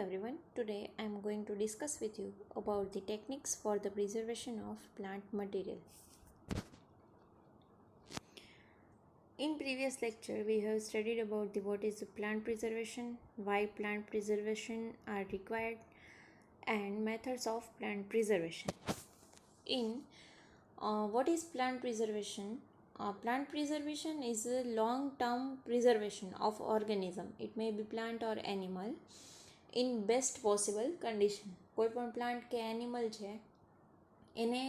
everyone, today I am going to discuss with you about the techniques for the preservation of plant material. In previous lecture we have studied about what is the plant preservation, why plant preservation are required and methods of plant preservation. In what is plant preservation? Plant preservation is a long-term preservation of organism. It may be plant or animal in best possible condition. કોઈ પણ plant કે animal છે એને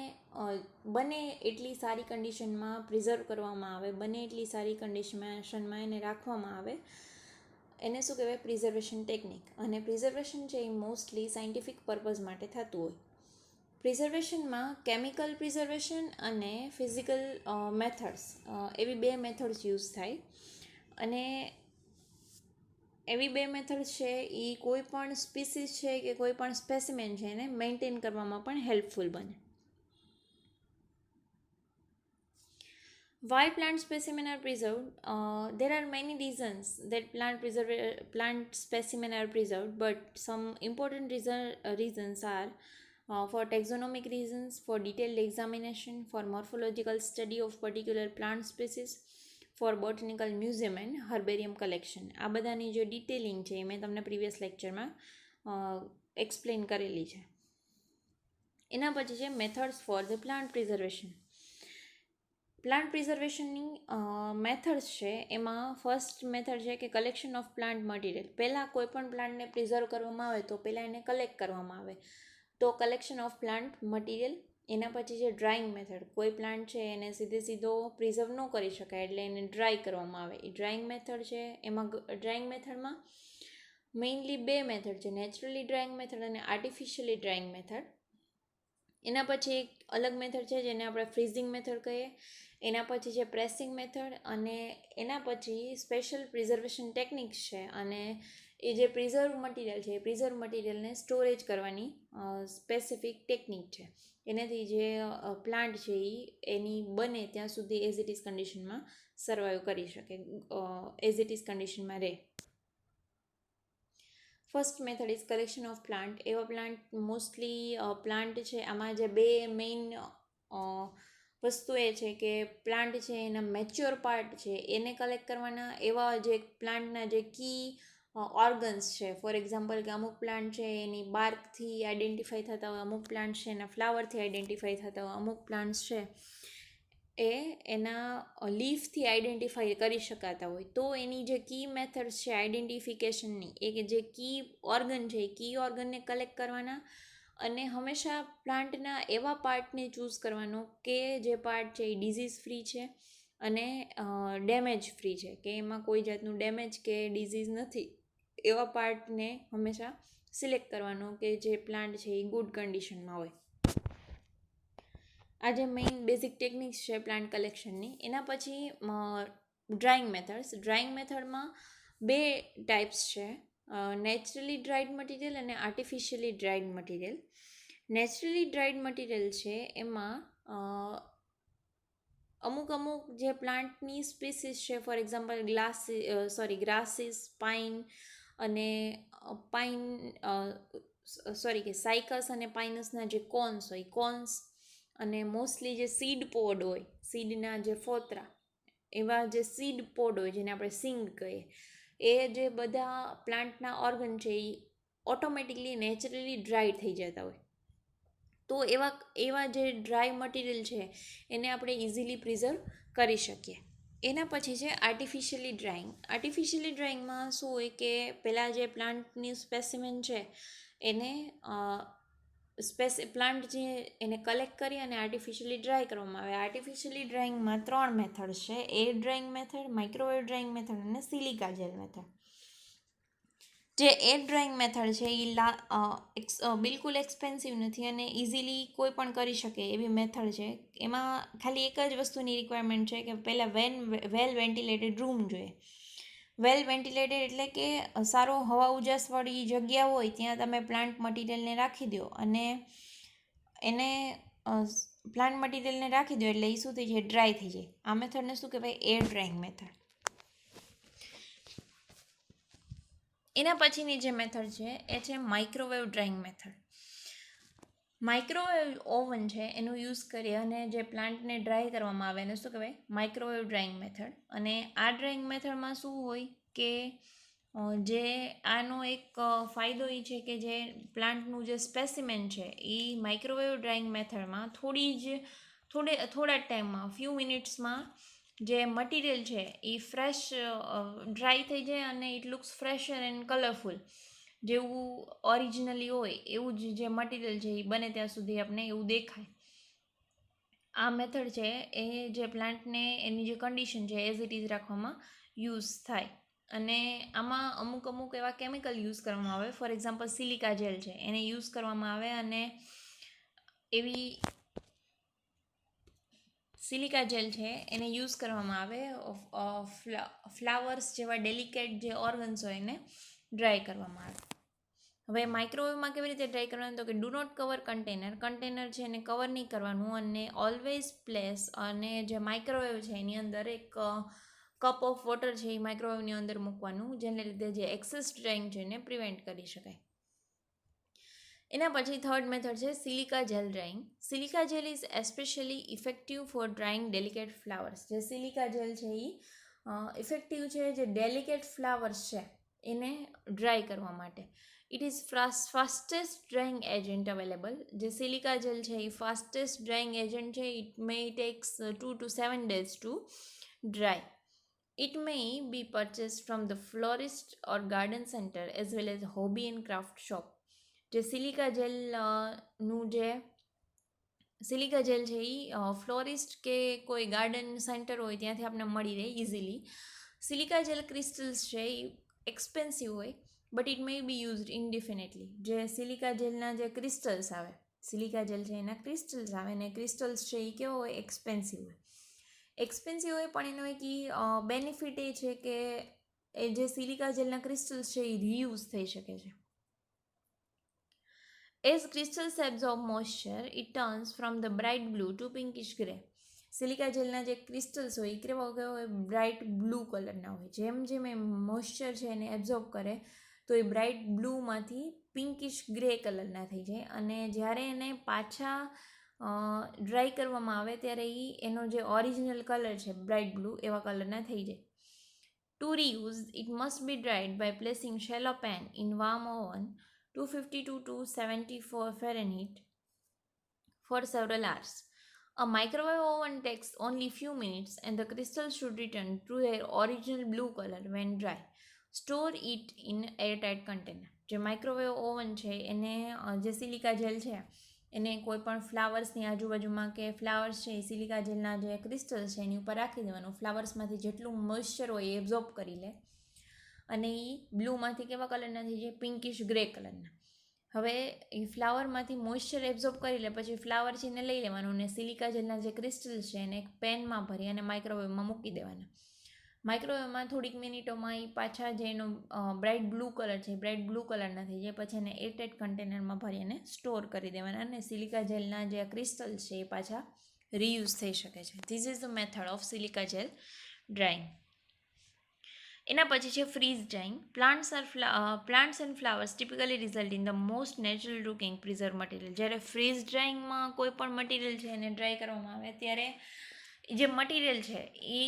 બને એટલી સારી કન્ડિશનમાં preserve કરવામાં આવે, બને એટલી સારી કન્ડિશનમાં એને રાખવામાં આવે, એને શું કહેવાય? Preservation technique. અને પ્રિઝર્વેશન છે એ મોસ્ટલી સાયન્ટિફિક પર્પઝ માટે થતું હોય. પ્રિઝર્વેશનમાં કેમિકલ પ્રિઝર્વેશન અને ફિઝિકલ મેથડ્સ એવી બે મેથડ્સ યુઝ થાય. અને એવી બે મેથડ છે એ કોઈ પણ સ્પીસીસ છે કે કોઈ પણ સ્પેસિમેન છે એને મેન્ટેન કરવામાં પણ હેલ્પફુલ બને. Why plant specimen are preserved? There are many reasons that plant specimen are preserved, but some important reasons are for taxonomic reasons, for detailed examination, for morphological study of particular plant species, for botanical museum and herbarium collection. આ બધાની જે detailing છે એ મેં તમને previous લેક્ચરમાં explain કરેલી છે. એના પછી છે methods for the plant preservation. Plant પ્રિઝર્વેશનની મેથડ્સ છે એમાં ફર્સ્ટ મેથડ છે કે કલેક્શન ઓફ પ્લાન્ટ મટીરિયલ. પહેલાં કોઈ પણ પ્લાન્ટને પ્રિઝર્વ કરવામાં આવે તો પહેલાં એને કલેક્ટ કરવામાં આવે, તો કલેક્શન ઓફ પ્લાન્ટ મટીરિયલ. એના પછી છે ડ્રાઇંગ મેથડ. કોઈ પ્લાન્ટ છે એને સીધો પ્રિઝર્વ ન કરી શકાય એટલે એને ડ્રાય કરવામાં આવે, એ ડ્રાઇંગ મેથડ છે. એમાં ડ્રાઇંગ મેથડમાં મેઇનલી બે મેથડ છે, નેચરલી ડ્રાઇંગ મેથડ અને આર્ટિફિશિયલી ડ્રાઇંગ મેથડ. એના પછી એક અલગ મેથડ છે જેને આપણે ફ્રીઝિંગ મેથડ કહીએ. એના પછી છે પ્રેસિંગ મેથડ, અને એના પછી સ્પેશિયલ પ્રિઝર્વેશન ટેકનિક્સ છે. અને એ જે પ્રિઝર્વ મટીરિયલ છે એ પ્રિઝર્વ મટીરિયલને સ્ટોરેજ કરવાની સ્પેસિફિક ટેકનિક છે. એનાથી જે પ્લાન્ટ છે એ એની બને ત્યાં સુધી એઝ ઇટ ઇઝ કન્ડિશનમાં સર્વાઈવ કરી શકે, એઝ ઇટ ઇઝ કન્ડિશનમાં રહે. First method is collection of plant. એવા પ્લાન્ટ મોસ્ટલી પ્લાન્ટ છે, આમાં જે બે મેઇન વસ્તુ એ છે કે પ્લાન્ટ છે એના મેચ્યોર પાર્ટ છે એને કલેક્ટ કરવાના. એવા જે પ્લાન્ટના જે કી ઓર્ગન્સ છે, ફોર એક્ઝામ્પલ કે અમુક પ્લાન્ટ છે એની બાર્કથી આઈડેન્ટિફાઈ થતા હોય, અમુક પ્લાન્ટ છે એના ફ્લાવરથી આઈડેન્ટિફાઈ થતા હોય, અમુક પ્લાન્ટ્સ છે એ એના લીફથી આઈડેન્ટિફાઈ કરી શકાતા હોય. તો એની જે કી મેથડ્સ છે આઈડેન્ટિફિકેશનની, એ જે કી ઓર્ગન છે એ કી ઓર્ગનને કલેક્ટ કરવાના. અને હંમેશા પ્લાન્ટના એવા પાર્ટને ચૂઝ કરવાનો કે જે પાર્ટ છે એ ડિઝીઝ ફ્રી છે અને ડેમેજ ફ્રી છે, કે એમાં કોઈ જાતનું ડેમેજ કે ડિઝીઝ નથી. એવા પાર્ટને હંમેશા સિલેક્ટ કરવાનો કે જે પ્લાન્ટ છે એ ગુડ કન્ડિશનમાં હોય. આ જે મેઇન બેઝિક ટેકનિક્સ છે પ્લાન્ટ કલેક્શનની. એના પછી ડ્રાઇંગ મેથડ્સ. ડ્રાઇંગ મેથડમાં બે ટાઈપ્સ છે, નેચરલી ડ્રાઇડ મટીરિયલ અને artificially dried material. Naturally dried material છે એમાં અમુક જે પ્લાન્ટની સ્પીસીસ છે, ફોર એક્ઝામ્પલ ગ્રાસીસ, પાઇન અને સાઇકસ અને પાઇનસના જે કોન્સ હોય, કોન્સ અને મોસ્ટલી જે સીડ પોડ હોય, સીડના જે ફોતરા, એવા જે સીડ પોડ હોય જેને આપણે સિંગ કહીએ, એ જે બધા પ્લાન્ટના ઓર્ગન છે એ ઓટોમેટિકલી નેચરલી ડ્રાય થઈ જતા હોય. તો એવા જે ડ્રાય મટીરિયલ છે એને આપણે ઇઝીલી પ્રિઝર્વ કરી શકીએ. એના પછી છે આર્ટિફિશિયલી ડ્રાઇંગ. આર્ટિફિશિયલી ડ્રાઇંગમાં શું હોય કે પહેલાં જે પ્લાન્ટની સ્પેસિમેન છે એને પ્લાન્ટ જે એને કલેક્ટ કરી અને આર્ટિફિશિયલી ડ્રાય કરવામાં આવે. આર્ટિફિશિયલી ડ્રાઇંગમાં 3 મેથડ છે, air drawing method, microwave drawing method અને સિલિકા જેલ મેથડ. જે એર ડ્રાઇંગ મેથડ છે એ બિલકુલ એક્સપેન્સિવ નથી અને ઇઝીલી કોઈ પણ કરી શકે એવી મેથડ છે. એમાં ખાલી એક જ વસ્તુની રિક્વાયરમેન્ટ છે કે પહેલાં વેલ વેન્ટિલેટેડ રૂમ જોઈએ. વેલ વેન્ટિલેટેડ એટલે કે સારો હવા ઉજાસવાળી જગ્યા હોય ત્યાં તમે પ્લાન્ટ મટીરિયલને રાખી દો, અને એને પ્લાન્ટ મટીરિયલને રાખી દો એટલે એ શું થઈ જાય? ડ્રાય થઈ જાય. આ મેથડને શું કહેવાય? Air drawing method. એના પછીની જે મેથડ છે એ છે microwave drawing method. Microwave oven છે એનો યુઝ કરી અને જે પ્લાન્ટને ડ્રાય કરવામાં આવે એને શું કહેવાય? Microwave drawing method. અને આ ડ્રાઇંગ મેથડમાં શું હોય કે જે આનો એક ફાયદો એ છે કે જે પ્લાન્ટનું જે સ્પેસિમેન છે એ માઇક્રોવેવ ડ્રાઇંગ મેથડમાં થોડા ટાઈમમાં ફ્યુ મિનિટ્સમાં જે મટીરિયલ છે એ ફ્રેશ ડ્રાય થઈ જાય અને it looks fresher and colourful. જેવું ઓરિજિનલી હોય એવું જ જે મટીરિયલ છે એ બને ત્યાં સુધી આપણે એવું દેખાય. આ મેથડ છે એ જે પ્લાન્ટને એની જે કન્ડિશન છે એઝ ઇટ ઇઝ રાખવામાં યુઝ થાય. અને આમાં અમુક એવા કેમિકલ યુઝ કરવામાં આવે. ફોર એક્ઝામ્પલ સિલિકા જેલ છે એને યુઝ કરવામાં આવે અને એવી સિલિકા જેલ છે એને યુઝ કરવામાં આવે ફ્લાવર્સ જેવા ડેલિકેટ જે ઓર્ગન્સ હોય એને ડ્રાય કરવામાં આવે. હવે માઇક્રોવેવમાં કેવી રીતે ડ્રાય કરવાનું? તો કે ડુ નોટ કવર કન્ટેનર છે એને કવર નહીં કરવાનું અને ઓલવેઝ પ્લેસ અને જે માઇક્રોવેવ છે એની અંદર એક કપ ઓફ વોટર છે એ માઇક્રોવેવની અંદર મૂકવાનું, જેને લીધે જે એક્સેસ ડ્રાઇંગ છે એને પ્રિવેન્ટ કરી શકાય. એના પછી થર્ડ મેથડ છે silica gel drying. Silica gel is especially effective for drying delicate flowers. જે સિલિકા જેલ છે એ ઇફેક્ટિવ છે જે ડેલિકેટ ફ્લાવર્સ છે એને ડ્રાય કરવા માટે. It is fastest drawing agent available. જે સિલિકા જેલ છે એ ફાસ્ટેસ્ટ ડ્રાઇંગ એજન્ટ છે. It may tax 2 to 7 days to dry. It may be purchased from the florist or garden center as well as hobby and craft shop. જે silica gel છે એ ફ્લોરિસ્ટ કે કોઈ garden centre હોય ત્યાંથી આપણે મળી રહે ઇઝીલી. સિલિકા જેલ ક્રિસ્ટલ્સ છે એ એક્સપેન્સિવ હોય but it may be used indefinitely. જે સિલિકા જેલના જે ક્રિસ્ટલ્સ આવે, સિલિકા જેલ છે એના ક્રિસ્ટલ્સ આવે ને ક્રિસ્ટલ્સ છે એ કેવો હોય? એક્સપેન્સિવ હોય. પણ એનો એક બેનિફિટ એ છે કે એ જે સિલિકા જેલના ક્રિસ્ટલ્સ છે એ રીયુઝ થઈ શકે છે. As crystals absorb moisture, it turns from the bright blue to pinkish grey. Silica જેલના જે ક્રિસ્ટલ્સ હોય એ કેવા હોય? બ્રાઇટ બ્લુ કલરના હોય. જેમ એ મોઇશ્ચર છે એને એબ્ઝોર્બ કરે તો એ બ્રાઇટ બ્લુમાંથી પિંકિશ ગ્રે કલરના થઈ જાય. અને જ્યારે એને પાછા ડ્રાય કરવામાં આવે ત્યારે એનો જે ઓરિજિનલ કલર છે બ્રાઇટ બ્લુ એવા કલરના થઈ જાય. To reuse, it must be dried by placing shallow pan in warm oven 252 to 74 Fahrenheit for several hours. A microwave oven takes only few minutes and the crystals should return to their original blue color when dry. Store it in airtight container. જે microwave oven છે એને જે silica gel છે એને કોઈ પણ ફ્લાવર્સની આજુબાજુમાં કે ફ્લાવર્સ છે એ સિલિકા જેલના જે ક્રિસ્ટલ્સ છે એની ઉપર રાખી દેવાનું. ફ્લાવર્સમાંથી જેટલું મોઇશ્ચર હોય એ એબ્ઝોર્બ કરી લે અને એ બ્લુમાંથી કેવા કલરના થઈ જાય? પિંકિશ ગ્રે કલરના. હવે એ ફ્લાવરમાંથી મોઇશ્ચર એબ્ઝોર્બ કરી લે પછી ફ્લાવર છે એને લઈ લેવાનું અને સિલિકા જેલના જે ક્રિસ્ટલ્સ છે એને એક પેનમાં ભરી અને માઇક્રોવેવમાં મૂકી દેવાના. માઇક્રોવેવમાં થોડીક મિનિટોમાં એ પાછા જે એનો બ્રાઇટ બ્લુ કલર છે બ્રાઇટ બ્લુ કલરના થઈ જાય. પછી એને એરટાઇટ કન્ટેનરમાં ભરી અને સ્ટોર કરી દેવાના અને સિલિકા જેલના જે ક્રિસ્ટલ્સ છે એ પાછા રીયુઝ થઈ શકે છે. This is the method of silica gel drying. એના પછી છે freeze drying. Plants and flowers typically result in the most natural looking preserve material. જ્યારે ફ્રીઝ ડ્રાઇંગમાં કોઈ પણ મટીરિયલ છે એને ડ્રાય કરવામાં આવે ત્યારે જે મટીરિયલ છે એ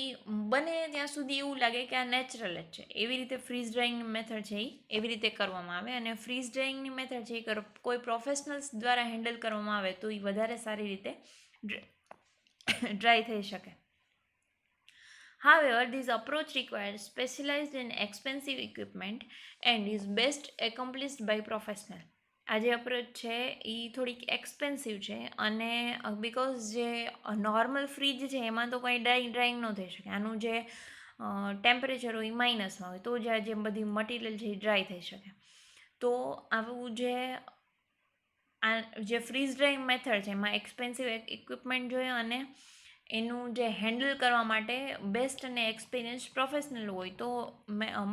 બને ત્યાં સુધી એવું લાગે કે આ નેચરલ જ છે. એવી રીતે ફ્રીઝ ડ્રાઇંગની મેથડ છે એ એવી રીતે કરવામાં આવે. અને ફ્રીઝ ડ્રાઇંગની મેથડ છે એ કોઈ પ્રોફેશનલ્સ દ્વારા હેન્ડલ કરવામાં આવે તો એ વધારે સારી રીતે ડ્રાય થઈ શકે. However, this approach requires specialized and expensive equipment and is best accomplished by professional. આ જે અપ્રોચ છે એ થોડીક એક્સપેન્સિવ છે અને બિકોઝ જે નોર્મલ ફ્રીજ છે એમાં તો કંઈ ડ્રાઇંગ ન થઈ શકે. આનું જે ટેમ્પરેચર હોય એ માઇનસમાં હોય તો જ આ જે બધી મટીરિયલ છે એ ડ્રાય થઈ શકે. તો આવું જે ફ્રીઝ ડ્રાઇંગ મેથડ છે એમાં એક્સપેન્સિવ ઇક્વિપમેન્ટ જોઈએ અને એનું જે હેન્ડલ કરવા માટે બેસ્ટ અને એક્સપિરિયન્સ પ્રોફેશનલ હોય તો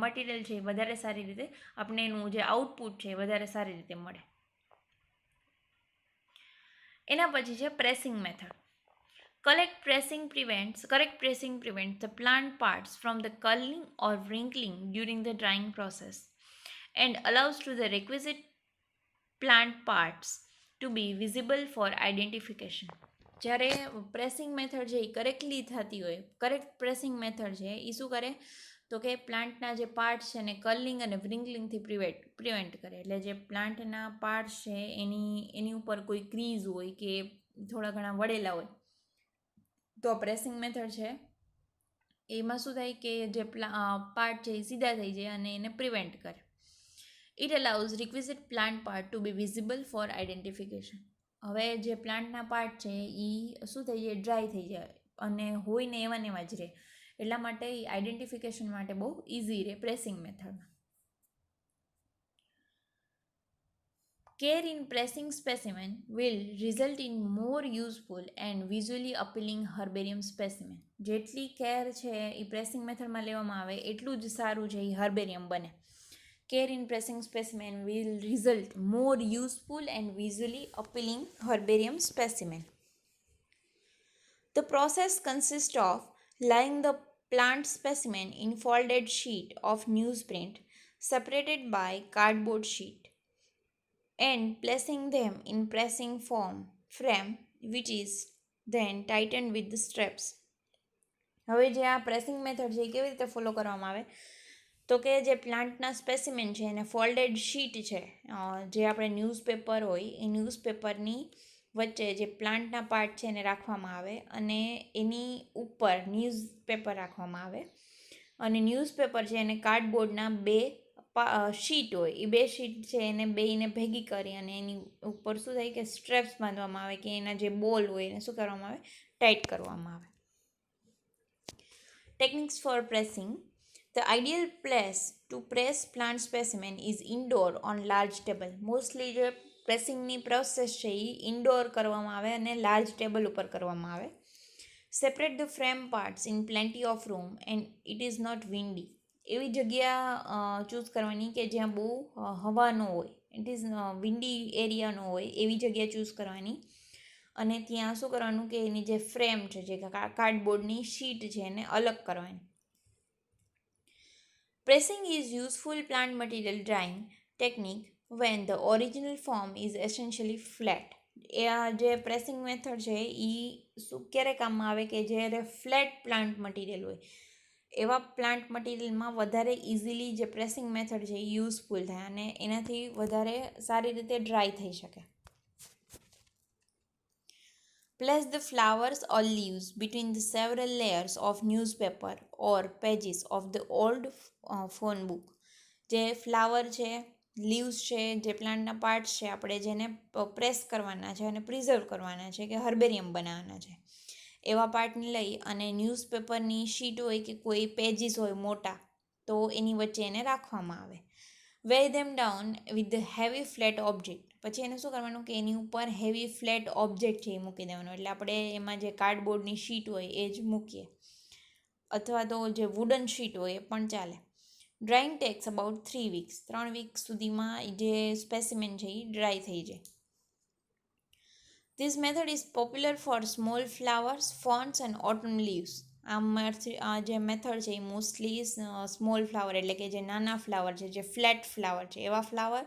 મટીરિયલ છે એ વધારે સારી રીતે આપણે એનું જે આઉટપુટ છે એ વધારે સારી રીતે મળે. એના પછી છે pressing method. Correct pressing prevents the plant parts from the curling or wrinkling during the drying process. and allows to the requisite plant parts to be visible for identification. જ્યારે પ્રેસિંગ મેથડ છે એ correctly થતી હોય, correct pressing method છે એ શું કરે તો કે પ્લાન્ટના જે પાર્ટ છે એને કર્લિંગ અને વ્રિંકલિંગથી પ્રિવેન્ટ કરે. એટલે જે પ્લાન્ટના પાર્ટ છે એની ઉપર કોઈ ક્રીઝ હોય કે થોડા ઘણા વળેલા હોય તો પ્રેસિંગ મેથડ છે એમાં શું થાય કે જે પાર્ટ છે એ સીધા થઈ જાય અને એને પ્રિવેન્ટ કરે. It allows requisite plant part to be visible for identification. હવે જે પ્લાન્ટના પાર્ટ છે એ શું થઈ જાય, ડ્રાય થઈ જાય અને હોય ને એવા જ રહે. એટલા માટે એ આઈડેન્ટિફિકેશન માટે બહુ ઇઝી રહે પ્રેસિંગ મેથડમાં. Care in pressing specimen will result in more useful and visually appealing herbarium specimen. જેટલી કેર છે એ પ્રેસિંગ મેથડમાં લેવામાં આવે એટલું જ સારું છે એ હર્બેરિયમ બને. Care in pressing specimen will result more useful and visually appealing herbarium specimen. The process consists of laying the plant specimen in folded sheet of newsprint separated by cardboard sheet and placing them in pressing frame which is then tightened with the straps. હવે જે આ pressing method છે એ કેવી રીતે follow કરવામાં આવે તો કે જે પ્લાન્ટના સ્પેસિમેન છે એને ફોલ્ડેડ શીટ છે, જે આપણે ન્યૂઝપેપર હોય એ ન્યૂઝપેપરની વચ્ચે જે પ્લાન્ટના પાર્ટ છે એને રાખવામાં આવે અને એની ઉપર ન્યૂઝપેપર રાખવામાં આવે અને ન્યૂઝપેપર છે એને કાર્ડબોર્ડના બે શીટ હોય એ બે શીટ છે એને બેયને ભેગી કરી અને એની ઉપર શું થાય કે સ્ટ્રેપ્સ બાંધવામાં આવે કે એના જે બોલ હોય એને શું કરવામાં આવે, ટાઈટ કરવામાં આવે. Techniques for pressing. The ideal place to press plant specimen is indoor on large table. Mostly જે પ્રેસિંગની પ્રોસેસ છે એ ઇન્ડોર કરવામાં આવે અને લાર્જ ટેબલ ઉપર કરવામાં આવે. Separate the frame parts in plenty of room and it is not windy. એવી જગ્યા ચૂઝ કરવાની કે જ્યાં બહુ હવા ન હોય, ઇટ ઇઝ વિન્ડી એરિયા ન હોય એવી જગ્યા ચૂઝ કરવાની અને ત્યાં શું કરવાનું કે એની જે ફ્રેમ છે, જે કાર્ડબોર્ડની શીટ છે એને અલગ કરવાની. Pressing is useful plant material drying technique when the original form is essentially flat. એ જે પ્રેસિંગ મેથડ છે એ શું ક્યારે કામમાં આવે કે જ્યારે ફ્લેટ પ્લાન્ટ મટીરિયલ હોય એવા પ્લાન્ટ મટીરિયલમાં વધારે ઇઝીલી જે પ્રેસિંગ મેથડ છે એ યુઝફુલ થાય અને એનાથી વધારે સારી રીતે ડ્રાય થઈ શકે. Place the flowers or leaves between the several layers of newspaper or pages of the old phone book. જે ફ્લાવર છે, લીવ્સ છે, જે પ્લાન્ટના પાર્ટ્સ છે આપણે જેને પ્રેસ કરવાના છે અને પ્રિઝર્વ કરવાના છે કે હર્બેરિયમ બનાવવાના છે એવા પાર્ટને લઈ અને ન્યૂઝપેપરની શીટ હોય કે કોઈ પેજીસ હોય મોટા તો એની વચ્ચે એને રાખવામાં આવે. Weigh them down with the heavy flat object. પછી એને શું કરવાનું કે એની ઉપર હેવી ફ્લેટ ઓબ્જેક્ટ છે એ મૂકી દેવાનું. એટલે આપણે એમાં જે કાર્ડબોર્ડની શીટ હોય એ જ મૂકીએ અથવા તો જે વુડન શીટ હોય એ પણ ચાલે. Drawing tax about 3 weeks. 3 week સુધીમાં જે સ્પેસિમેન છે એ ડ્રાય થઈ જાય. This method is popular for small flowers, ferns and autumn leaves. આ જે મેથડ છે એ મોસ્ટલી સ્મોલ ફ્લાવર એટલે કે જે નાના ફ્લાવર છે, જે ફ્લેટ ફ્લાવર છે એવા ફ્લાવર,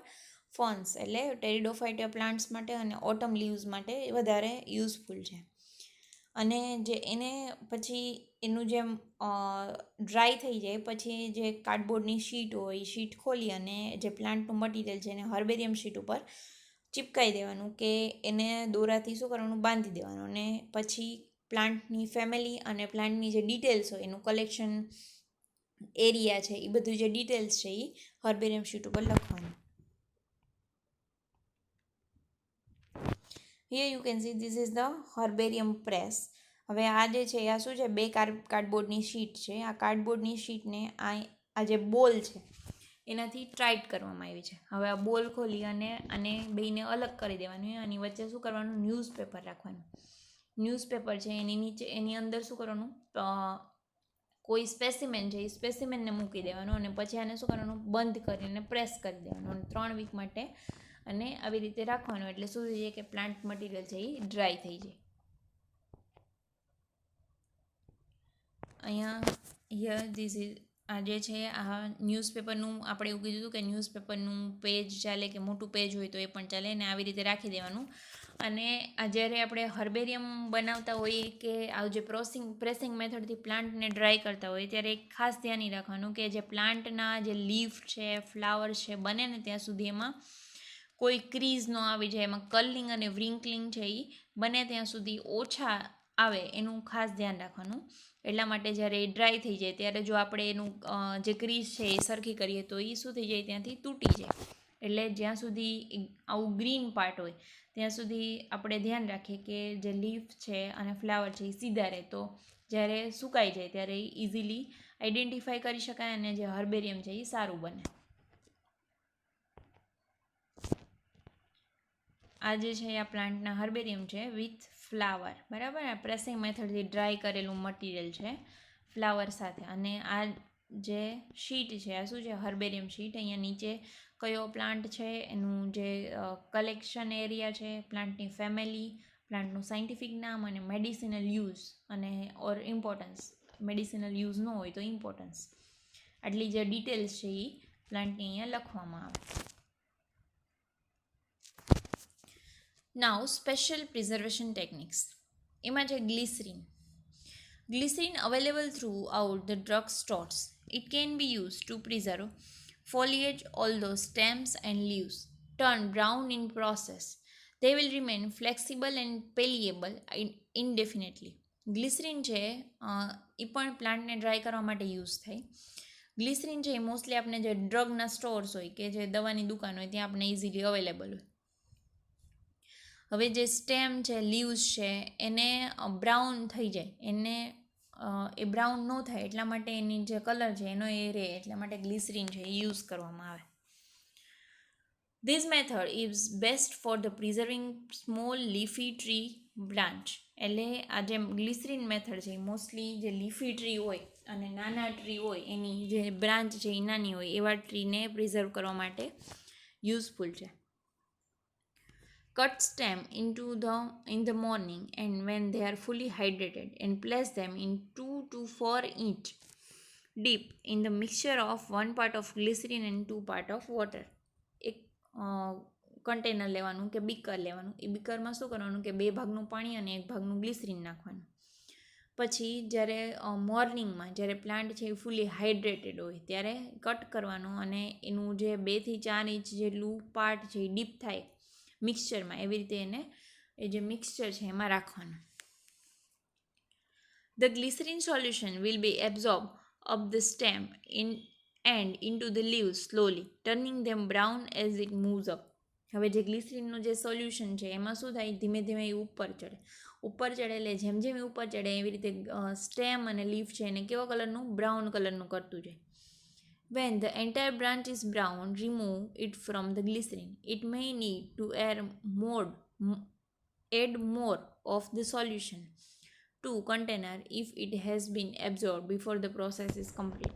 ફર્ન્સ એટલે ટેરિડોફાઇટા પ્લાન્ટ્સ માટે અને ઓટમ લીવ્સ માટે વધારે યુઝફુલ છે. અને જે એને પછી એનું જેમ ડ્રાય થઈ જાય પછી જે કાર્ડબોર્ડની શીટ હોય એ શીટ ખોલી અને જે પ્લાન્ટનું મટીરિયલ છે એને હર્બેરિયમ શીટ ઉપર ચીપકાઈ દેવાનું કે એને દોરાથી શું કરવાનું, બાંધી દેવાનું અને પછી પ્લાન્ટની ફેમિલી અને પ્લાન્ટની જે ડિટેલ્સ હોય એનું કલેક્શન એરિયા છે એ બધું જે ડિટેલ્સ છે એ હર્બેરિયમ શીટ ઉપર લખવાનું. Here you can see this is the herbarium press. હવે આ જે છે આ શું છે, બે કાર્ડબોર્ડની શીટ છે. આ કાર્ડબોર્ડની શીટને આ જે બોલ છે એનાથી ટાઈટ કરવામાં આવી છે. હવે આ બોલ ખોલી અને બેને અલગ કરી દેવાનું. આની વચ્ચે શું કરવાનું, ન્યૂઝપેપર રાખવાનું. ન્યૂઝપેપર છે એની નીચે એની અંદર શું કરવાનું, કોઈ સ્પેસિમેન છે એ સ્પેસિમેનને મૂકી દેવાનું અને પછી આને શું કરવાનું, બંધ કરીને પ્રેસ કરી દેવાનું અને 3 week માટે અને આવી રીતે રાખવાનું. એટલે શું થઈ જાય કે પ્લાન્ટ મટીરિયલ છે એ ડ્રાય થઈ જાય. અહીંયા હિયર ધીસ ઇઝ આ જે છે આ ન્યૂઝપેપરનું આપણે એવું કીધું હતું કે ન્યૂઝપેપરનું પેજ ચાલે કે મોટું પેજ હોય તો એ પણ ચાલે ને આવી રીતે રાખી દેવાનું. અને આ જ્યારે આપણે હર્બેરિયમ બનાવતા હોઈએ કે આ જે પ્રેસિંગ મેથડથી પ્લાન્ટને ડ્રાય કરતા હોઈએ ત્યારે એક ખાસ ધ્યાન રાખવાનું કે જે પ્લાન્ટના જે લીફ છે, ફ્લાવર છે, બને ને ત્યાં સુધી એમાં કોઈ ક્રીઝ ન આવી જાય, એમાં કલિંગ અને વ્રિંકલિંગ છે એ બને ત્યાં સુધી ઓછા આવે એનું ખાસ ધ્યાન રાખવાનું. એટલા માટે જ્યારે એ ડ્રાય થઈ જાય ત્યારે જો આપણે એનું જે ક્રીઝ છે એ સરખી કરીએ તો એ શું થઈ જાય, ત્યાંથી તૂટી જાય. એટલે જ્યાં સુધી આવું ગ્રીન પાર્ટ હોય ત્યાં સુધી આપણે ધ્યાન રાખીએ કે જે લીફ છે અને ફ્લાવર છે એ સીધા રહે, તો જ્યારે સુકાઈ જાય ત્યારે એ ઇઝીલી આઈડેન્ટિફાઈ કરી શકાય અને જે હર્બેરિયમ છે એ સારું બને. આ જે છે આ પ્લાન્ટના હર્બેરિયમ છે વિથ ફ્લાવર, બરાબર. આ પ્રેસિંગ મેથડથી ડ્રાય કરેલું મટીરિયલ છે ફ્લાવર સાથે. અને આ જે શીટ છે આ શું છે, હર્બેરિયમ શીટ. અહીંયા નીચે કયો પ્લાન્ટ છે, એનું જે કલેક્શન એરિયા છે, પ્લાન્ટની ફેમિલી, પ્લાન્ટનું સાયન્ટિફિક નામ અને મેડિસિનલ યુઝ અને ઓર ઇમ્પોર્ટન્સ. મેડિસિનલ યુઝ ન હોય તો ઇમ્પોર્ટન્સ, આટલી જે ડિટેલ્સ છે એ પ્લાન્ટની અહીંયા લખવામાં આવે. નાઉ સ્પેશિયલ પ્રિઝર્વેશન ટેકનિક્સ. એમાં છે glycerine. Glycerin available throughout the drug stores. It can be used to preserve foliage, although stems and leaves turn brown in process. They will remain flexible and malleable indefinitely. Glycerine છે એ પણ પ્લાન્ટને dry કરવા માટે use થાય. Glycerine છે એ mostly આપણે જે ડ્રગના stores હોય કે જે દવાની દુકાન હોય ત્યાં આપણે ઇઝીલી અવેલેબલ હોય. હવે જે સ્ટેમ છે, લીવ્સ છે, એને બ્રાઉન થઈ જાય, એને એ બ્રાઉન ન થાય એટલા માટે એની જે કલર છે એનો એ રહે, એટલા માટે ગ્લિસરીન છે એ યુઝ કરવામાં આવે. This method is best for the preserving small leafy tree branch. એટલે આ જે ગ્લિસરીન મેથડ છે એ મોસ્ટલી જે લીફી ટ્રી હોય અને નાના ટ્રી હોય એની જે બ્રાન્ચ છે એ નાની હોય એવા ટ્રીને પ્રિઝર્વ કરવા માટે યુઝફુલ છે. Cut stem in the morning and when they are fully hydrated and place them in 2 to 4 inch deep in the mixture of 1 part of glycerin and 2 part of water. એક container લેવાનું કે beaker લેવાનું, એ બીકરમાં શું કરવાનું કે 2 ભાગનું પાણી અને 1 ભાગનું ગ્લિસરીન નાખવાનું. પછી જ્યારે મોર્નિંગમાં જ્યારે પ્લાન્ટ છે એ ફૂલી હાઇડ્રેટેડ હોય ત્યારે કટ કરવાનું અને એનું જે 2 થી 4 ઇંચ જેટલું પાર્ટ છે એ ડીપ થાય મિક્સચરમાં, એવી રીતે એને એ જે મિક્સચર છે એમાં રાખવાનું. The glycerin solution will be absorbed up the stem and into the leaves slowly, turning them brown as it moves up. હવે જે ગ્લિસરીનનું જે સોલ્યુશન છે એમાં શું થાય, ધીમે ધીમે એ ઉપર ચડે એટલે જેમ જેમ એ ઉપર ચડે એવી રીતે સ્ટેમ અને લીફ છે એને કેવા કલરનું, બ્રાઉન કલરનું કરતું જાય. When the entire branch is brown, remove it from the glycerin. It may need to add more of the solution to container if it has been absorbed before the process is complete.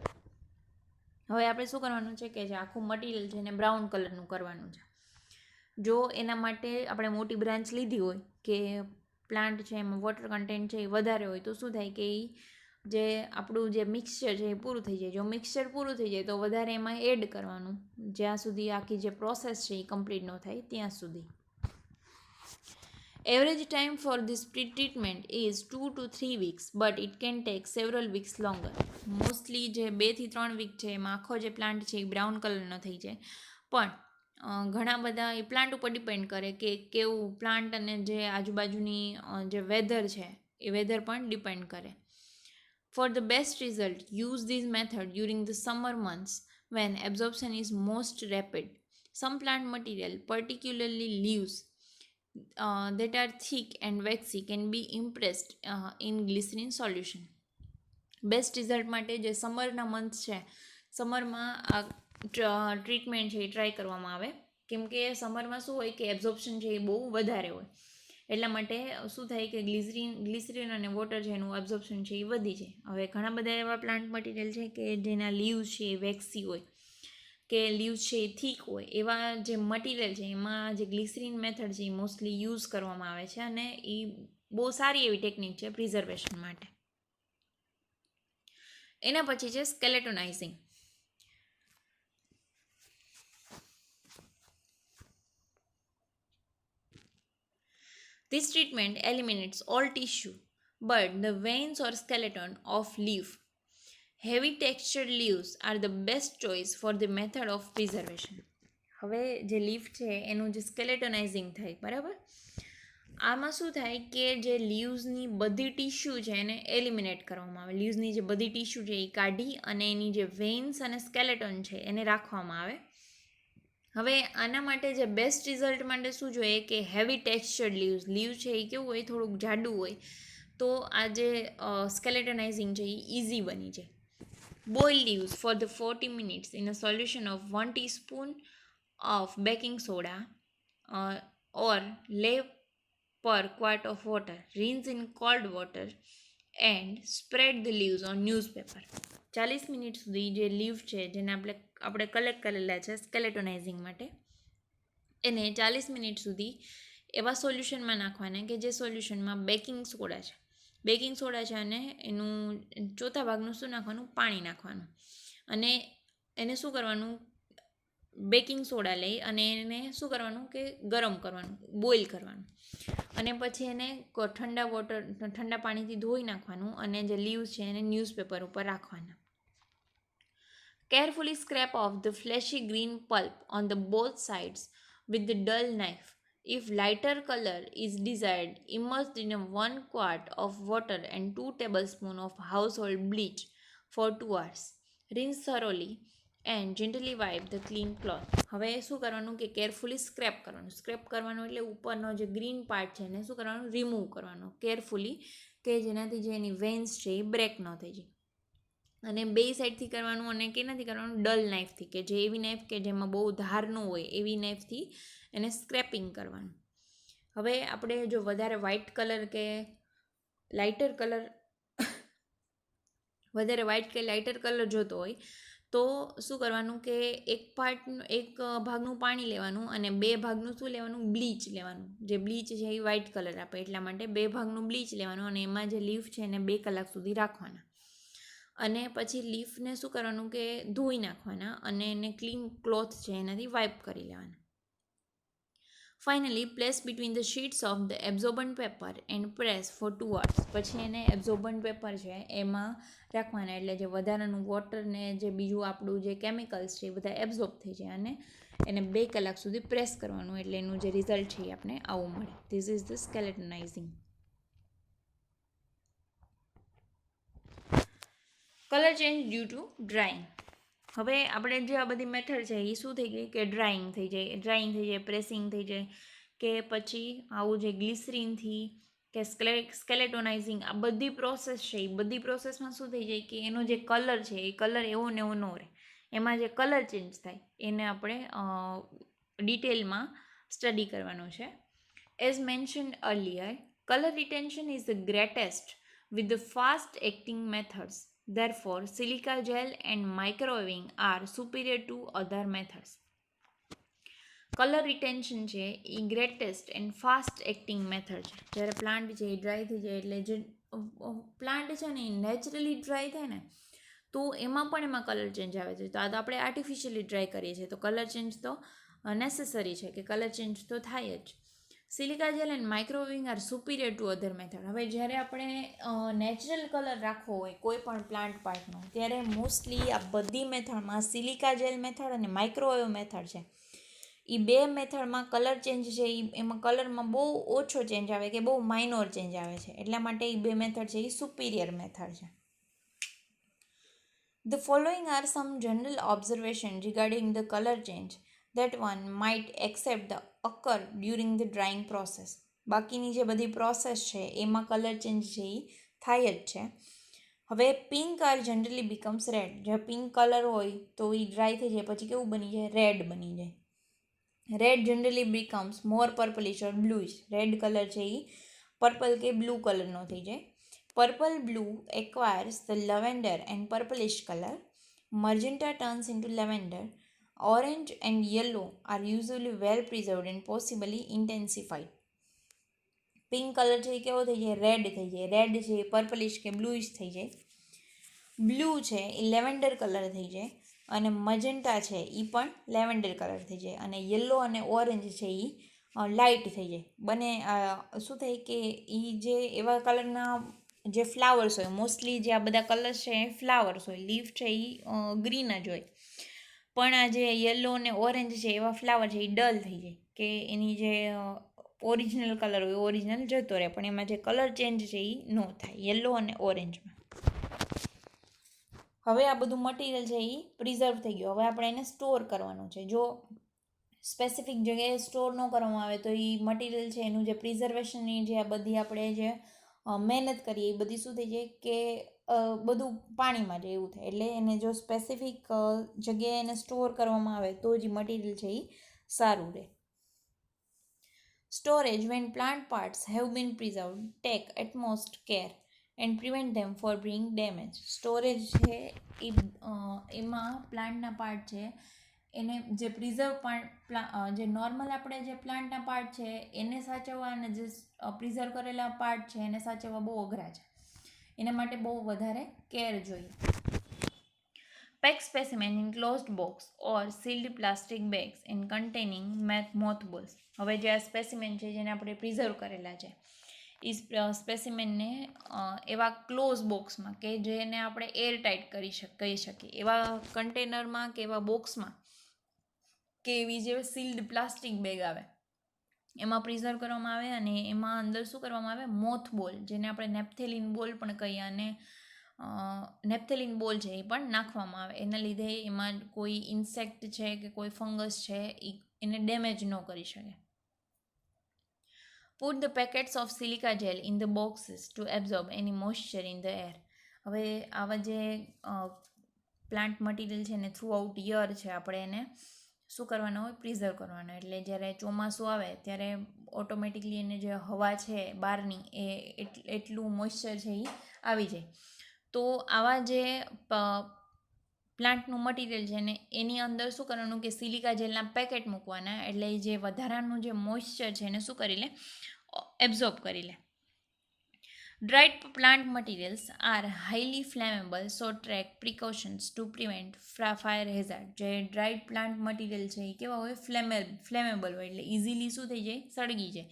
હવે આપણે શું કરવાનું છે કે જે આખું material છે એને બ્રાઉન કલરનું કરવાનું છે. જો એના માટે આપણે મોટી બ્રાન્ચ લીધી હોય કે પ્લાન્ટ છે એમાં વોટર કન્ટેન્ટ છે એ વધારે હોય તો શું થાય કે એ જે આપણું જે મિક્સચર છે એ પૂરું થઈ જાય. જો મિક્સચર પૂરું થઈ જાય તો વધારે એમાં એડ કરવાનું જ્યાં સુધી આખી જે પ્રોસેસ છે એ કમ્પ્લીટ ન થાય ત્યાં સુધી. Average time for this pre-treatment is 2 to 3 weeks, but it can take several weeks longer. Mostly જે 2 થી 3 વીક છે એમાં આખો જે પ્લાન્ટ છે એ બ્રાઉન કલરનો થઈ જાય. પણ ઘણા બધા એ પ્લાન્ટ ઉપર ડિપેન્ડ કરે કે કેવું પ્લાન્ટ અને જે આજુબાજુની જે વેધર છે એ વેધર પણ ડિપેન્ડ કરે. For the best result, use this method during the summer months when absorption is most rapid. Some plant material, particularly leaves that are thick and waxy, can be impressed in glycerin solution. Best result માટે જે સમરના month છે, સમરમાં આ treatment છે એ try કરવામાં આવે, કેમ કે સમરમાં શું હોય કે એબ્ઝોર્પ્શન છે એ બહુ વધારે હોય, એટલા માટે શું થાય કે ગ્લિસરીન અને વોટર છે એનું એબ્ઝોર્પ્શન છે એ વધી જાય. હવે ઘણા બધા એવા પ્લાન્ટ મટીરિયલ છે કે જેના લીવ્સ છે એ વેક્સી હોય કે લીવ્સ છે એ થીક હોય, એવા જે મટીરિયલ છે એમાં જે ગ્લિસરીન મેથડ છે એ મોસ્ટલી યુઝ કરવામાં આવે છે અને એ બહુ સારી એવી ટેકનિક છે પ્રિઝર્વેશન માટે. એના પછી છે સ્કેલેટોનાઇઝિંગ. This treatment eliminates all tissue, but the veins or skeleton of leaf. Heavy textured leaves are the best choice for the method of preservation. હવે જે લીફ છે એનું જે સ્કેલેટોનાઇઝિંગ થાય, બરાબર. આમાં શું થાય કે જે લીવ્સની બધી ટીશ્યુ છે એને એલિમિનેટ કરવામાં આવે. લીવ્સની જે બધી ટીશ્યુ છે એ કાઢી અને એની જે વેન્સ અને સ્કેલેટન છે એને રાખવામાં આવે. હવે આના માટે જે બેસ્ટ રિઝલ્ટ માટે શું જોઈએ કે હેવી ટેક્સચર્ડ લીવ છે એ કેવું હોય, થોડુંક જાડું હોય, તો આ જે સ્કેલેટોનાઇઝિંગ છે એ ઇઝી બની જાય. Boil leaves for the 40 minutes in a solution of 1 teaspoon of baking soda or lay per quart of water. Rinse in cold water and spread the leaves on newspaper. 40 minute સુધી જે leave છે જેને આપણે collect કરેલા છે સ્કેલેટોનાઇઝિંગ માટે, એને 40 minute સુધી એવા સોલ્યુશનમાં નાખવાના કે જે સોલ્યુશનમાં બેકિંગ સોડા છે. બેકિંગ સોડા છે અને એનું ચોથા ભાગનું શું નાખવાનું, પાણી નાખવાનું. અને એને શું કરવાનું, બેકિંગ સોડા લઈ અને એને શું કરવાનું કે ગરમ કરવાનું, બોઇલ કરવાનું. અને પછી એને ઠંડા પાણીથી ધોઈ નાખવાનું અને જે લીવ્સ છે એને ન્યૂઝપેપર ઉપર રાખવાના. Carefully scrape off the fleshy green pulp on the both sides with the dull knife. If lighter color is desired, immerse in 1 quart of water and 2 tablespoons of household bleach for 2 hours. Rinse thoroughly and gently wipe the clean cloth. હવે શું કરવાનું કે carefully scrap કરવાનું. Scrap કરવાનું એટલે ઉપરનો જે green part છે એને શું કરવાનું, રિમૂવ કરવાનો કેરફુલી, કે જેનાથી જે એની વેન્સ છે એ બ્રેક ન થઈ જાય. અને બે સાઈડથી કરવાનું અને કેનાથી કરવાનું, ડલ નાઇફથી, કે જે એવી નાઇફ કે જેમાં બહુ ધાર ન હોય એવી નાઇફથી એને સ્ક્રેપિંગ કરવાનું. હવે આપણે જો વધારે વ્હાઇટ કલર કે લાઇટર કલર જોતો હોય તો શું કરવાનું કે એક ભાગનું પાણી લેવાનું અને 2 ભાગનું શું લેવાનું, બ્લીચ લેવાનું. જે બ્લીચ છે એ વ્હાઇટ કલર આપે એટલા માટે 2 ભાગનું બ્લીચ લેવાનું અને એમાં જે લીફ છે એને 2 કલાક સુધી રાખવાના. અને પછી લીફને શું કરવાનું કે ધોઈ નાખવાના અને એને ક્લીન ક્લોથ છે એનાથી વાઇપ કરી લેવાના. Finally place between the sheets of the absorbent paper and press for 2 hours. પછી એને એબ્ઝોર્બન્ટ પેપર છે એમાં રાખવાના એટલે જે વધારાનું વોટર ને જે બીજું આપણું જે કેમિકલ્સ છે એ બધા એબ્ઝોર્બ થઈ જાય અને એને 2 કલાક સુધી પ્રેસ કરવાનું એટલે એનું જે રિઝલ્ટ છે એ આપણે આવું મળે. This is the skeletonizing. Colour change due to drying. હવે આપણે જે આ બધી મેથડ છે એ શું થઈ ગઈ કે ડ્રાઈંગ થઈ જાય, પ્રેસિંગ થઈ જાય, કે પછી આવું જે ગ્લિસરીનથી કે સ્કેલેટોનાઇઝિંગ, આ બધી પ્રોસેસ છે એ બધી પ્રોસેસમાં શું થઈ જાય કે એનો જે કલર છે એ કલર એવો ને એવો ન રહે. એમાં જે કલર ચેન્જ થાય એને આપણે ડિટેલમાં સ્ટડી કરવાનું છે. As mentioned earlier, colour retention is the greatest with the fast acting methods. Therefore, silica gel and microwaving are superior to other methods. Colour retention છે એ greatest and fast acting method છે. જ્યારે plant છે એ dry થઈ જાય એટલે જે plant છે ને એ નેચરલી ડ્રાય થાય ને તો એમાં પણ એમાં કલર ચેન્જ આવે છે. તો આ તો આપણે આર્ટિફિશિયલી ડ્રાય કરીએ છીએ તો કલર ચેન્જ તો નેસેસરી છે કે કલર ચેન્જ તો થાય જ. Silica gel and microwaving are superior to other method. હવે જ્યારે આપણે નેચરલ કલર રાખવો હોય કોઈ પણ પ્લાન્ટ પાર્ટનો ત્યારે મોસ્ટલી આ બધી મેથડમાં સિલિકા જેલ મેથડ અને માઇક્રોવેવ મેથડ છે એ 2 મેથડમાં કલર ચેન્જ છે એમાં કલરમાં બહુ ઓછો ચેન્જ આવે કે બહુ માઇનોર ચેન્જ આવે છે. એટલા માટે એ 2 મેથડ છે એ સુપિરિયર મેથડ છે. The following are some general observations regarding the color change that one might accept the occur during the drying process. બાકીની જે બધી પ્રોસેસ છે એમાં કલર ચેન્જ છે એ થાય જ છે. હવે pink are generally becomes red. જે પિંક કલર હોય તો એ ડ્રાય થઈ જાય પછી કેવું બની જાય, રેડ બની જાય. રેડ જનરલી બીકમ્સ મોર પર્પલિશ ઓર બ્લુઇશ. રેડ કલર છે એ પર્પલ કે બ્લુ કલરનો થઈ જાય. Purple blue acquires the lavender and purplish color. Magenta turns into lavender. Orange and yellow are usually well preserved and possibly intensified. Pink colour છે એ કેવો થઈ જાય, red થઈ જાય. રેડ છે એ પર્પલિશ કે બ્લુઇશ થઈ જાય. બ્લુ છે એ લેવેન્ડર કલર થઈ જાય, અને મજેન્ટા છે એ પણ લેવેન્ડર કલર થઈ જાય, અને યલો અને ઓરેન્જ છે એ લાઇટ થઈ જાય. બંને શું થાય કે એ જે એવા કલરના જે ફ્લાવર્સ હોય, મોસ્ટલી જે આ બધા કલર્સ છે એ ફ્લાવર્સ હોય, લીફ છે એ ગ્રીન જ હોય, પણ આ જે યલો અને ઓરેન્જ છે એવા ફ્લાવર છે એ ડલ થઈ જાય, કે એની જે ઓરિજિનલ કલર હોય ઓરિજિનલ જતો રહે, પણ એમાં જે કલર ચેન્જ છે એ ન થાય યલો અને ઓરેન્જમાં. હવે આ બધું મટીરિયલ છે એ પ્રિઝર્વ થઈ ગયું. હવે આપણે એને સ્ટોર કરવાનું છે. જો સ્પેસિફિક જગ્યાએ સ્ટોર ન કરવામાં આવે તો એ મટીરિયલ છે એનું જે પ્રિઝર્વેશનની જે આ બધી આપણે જે મહેનત કરીએ એ બધી શું થઈ જાય કે બધું પાણીમાં જાય એવું થાય. એટલે એને જો સ્પેસિફિક જગ્યાએ એને સ્ટોર કરવામાં આવે તો જ મટીરિયલ છે એ સારું રહે. Storage, when plant parts have been preserved, take utmost care and prevent them for being damaged. Storage છે એ એમાં પ્લાન્ટના પાર્ટ છે એને જે પ્રિઝર્વ જે નોર્મલ આપણે જે પ્લાન્ટના પાર્ટ છે એને સાચવવા અને જે પ્રિઝર્વ કરેલા પાર્ટ છે એને સાચવવા બહુ અઘરા છે. એના માટે બહુ વધારે કેર જોઈએ. Pack specimen in closed box or sealed plastic bags and containing mothballs. હવે જે આ સ્પેસિમેન છે જેને આપણે પ્રિઝર્વ કરેલા છે એ સ્પેસિમેનને એવા ક્લોઝ બોક્સમાં કે જેને આપણે એર ટાઈટ કહી શકીએ એવા કન્ટેનરમાં કે એવા બોક્સમાં કે એવી જે સીલ્ડ પ્લાસ્ટિક બેગ આવે એમાં પ્રિઝર્વ કરવામાં આવે, અને એમાં અંદર શું કરવામાં આવે, મોથ બોલ જેને આપણે નેપ્થેલિન બોલ પણ કહીએ, અને નેપ્થેલિન બોલ છે એ પણ નાખવામાં આવે. એના લીધે એમાં કોઈ ઇન્સેક્ટ છે કે કોઈ ફંગસ છે એને ડેમેજ ન કરી શકે. Put the packets of silica gel in the boxes to absorb any moisture in the air. હવે આવા જે પ્લાન્ટ મટીરિયલ છે ને થ્રુ આઉટ યર છે આપણે એને શું કરવાનો હોય, પ્રિઝર્વ કરવાનો. એટલે જ્યારે ચોમાસું આવે ત્યારે ઓટોમેટિકલી એને જે હવા છે બહારની એ એટલું મોઇશ્ચર છે એ આવી જાય. તો આવા જે પ્લાન્ટનું મટીરિયલ છે ને એની અંદર શું કરવાનું કે સિલિકા જેલના પેકેટ મૂકવાના, એટલે જે વધારાનું જે મોઇશ્ચર છે એને શું કરી લે, એબ્ઝોર્બ કરી લે. Dried plant materials are highly flammable, so take precautions to prevent fire hazard. જે ડ્રાઈડ પ્લાન્ટ મટીરિયલ છે એ કેવા હોય, ફ્લેમેબલ હોય, એટલે ઇઝીલી શું થઈ જાય, સળગી જાય.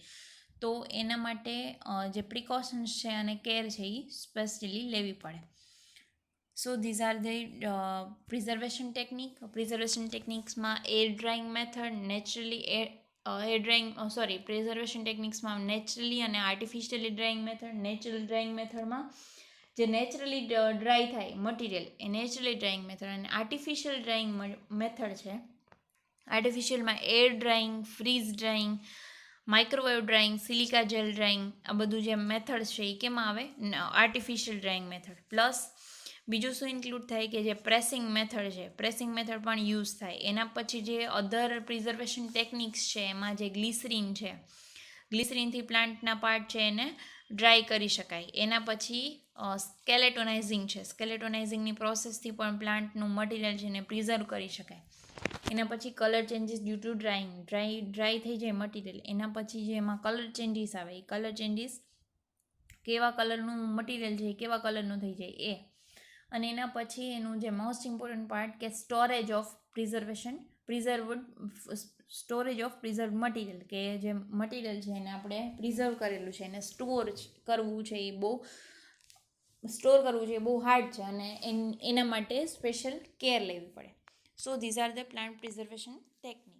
તો એના માટે જે પ્રિકોશન્સ છે અને કેર છે એ સ્પેશિયલી લેવી પડે. So these are the preservation technique. Preservation ટેકનિક્સમાં એર ડ્રાઈંગ મેથડ, પ્રિઝર્વેશન ટેકનિક્સમાં નેચરલી અને artificially drying method. Natural drying મેથડમાં જે નેચરલી ડ્રાય થાય મટીરિયલ એ નેચરલી ડ્રાઈંગ મેથડ, અને આર્ટિફિશિયલ ડ્રાઈંગ મેથડ છે આર્ટિફિશિયલમાં air drying, freeze drying, microwave drying, silica gel drying, આ બધું જે મેથડ છે એ કેમાં આવે, આર્ટિફિશિયલ ડ્રાઈંગ મેથડ. પ્લસ બીજું શું ઇન્ક્લુડ થાય કે જે પ્રેસિંગ મેથડ છે, પ્રેસિંગ મેથડ પણ યુઝ થાય. એના પછી જે અધર પ્રિઝર્વેશન ટેકનિક્સ છે એમાં જે ગ્લિસરીન છે, ગ્લિસરીનથી પ્લાન્ટના પાર્ટ છે એને ડ્રાય કરી શકાય. એના પછી સ્કેલેટોનાઇઝિંગ છે, સ્કેલેટોનાઇઝિંગની પ્રોસેસથી પણ પ્લાન્ટનું મટીરિયલ છે એને પ્રિઝર્વ કરી શકાય. એના પછી colour changes due to drying, dry થઈ જાય મટીરિયલ, એના પછી જે એમાં કલર ચેન્જીસ આવે એ કલર ચેન્જીસ કેવા કલરનું મટીરિયલ છે કેવા કલરનું થઈ જાય એ. અને એના પછી એનું જે મોસ્ટ ઇમ્પોર્ટન્ટ પાર્ટ કે storage of storage of preserve material, કે જે મટીરિયલ છે એને આપણે પ્રિઝર્વ કરેલું છે એને સ્ટોર કરવું છે એ બહુ હાર્ડ છે, અને એના માટે સ્પેશિયલ કેર લેવી પડે. So these are the plant preservation technique.